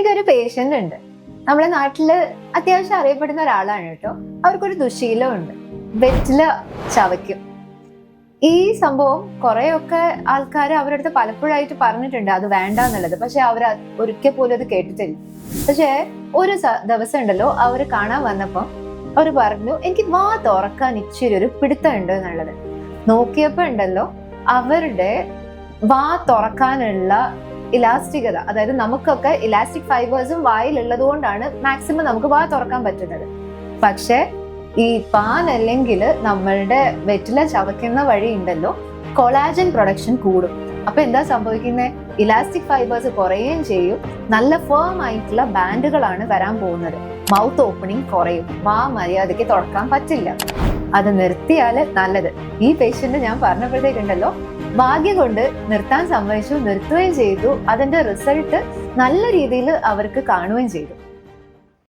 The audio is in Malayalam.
എനിക്കൊരു പേഷ്യന്റ് ഉണ്ട്. നമ്മുടെ നാട്ടില് അത്യാവശ്യം അറിയപ്പെടുന്ന ഒരാളാണ് കേട്ടോ. അവർക്കൊരു ദുശീലമുണ്ട്, വെറ്റില ചവയ്ക്കും. ഈ സംഭവം കുറെയൊക്കെ ആൾക്കാർ അവരുടെ അടുത്ത് പലപ്പോഴായിട്ട് പറഞ്ഞിട്ടുണ്ട് അത് വേണ്ട എന്നുള്ളത്. പക്ഷെ അവർ ഒരിക്കൽ പോലും അത് കേട്ടിട്ടില്ല. പക്ഷെ ഒരു ദിവസം ഉണ്ടല്ലോ, അവർ കാണാൻ വന്നപ്പോ അവർ പറഞ്ഞു എനിക്ക് വാ തുറക്കാൻ ഇച്ചിരി ഒരു പിടുത്തം ഉണ്ട് എന്നുള്ളത്. നോക്കിയപ്പോ ഉണ്ടല്ലോ, അവരുടെ വാ തുറക്കാനുള്ള ഇലാസ്റ്റികത, അതായത് നമുക്കൊക്കെ ഇലാസ്റ്റിക് ഫൈബേഴ്സും വായിലുള്ളത് കൊണ്ടാണ് മാക്സിമം നമുക്ക് വാ തുറക്കാൻ പറ്റുന്നത്. പക്ഷെ ഈ പാൻ അല്ലെങ്കിൽ നമ്മളുടെ വെറ്റില ചവയ്ക്കുന്ന വഴി ഉണ്ടല്ലോ, കൊളാജൻ പ്രൊഡക്ഷൻ കൂടും. അപ്പൊ എന്താ സംഭവിക്കുന്നത്? ഇലാസ്റ്റിക് ഫൈബേഴ്സ് കുറയുകയും ചെയ്യും. നല്ല ഫേം ആയിട്ടുള്ള ബാൻഡുകളാണ് വരാൻ പോകുന്നത്. മൗത്ത് ഓപ്പണിംഗ് കുറയും, വാ മര്യാദയ്ക്ക് തുറക്കാൻ പറ്റില്ല. അത് നിർത്തിയാല് നല്ലത്. ഈ പേഷ്യന്റ് ഞാൻ പറഞ്ഞപ്പോഴത്തേക്കുണ്ടല്ലോ, ഭാഗ്യം കൊണ്ട് നിർത്താൻ സമ്മതിച്ചു, നിർത്തുകയും ചെയ്തു. അതിന്റെ റിസൾട്ട് നല്ല രീതിയിൽ അവർക്ക് കാണുകയും ചെയ്തു.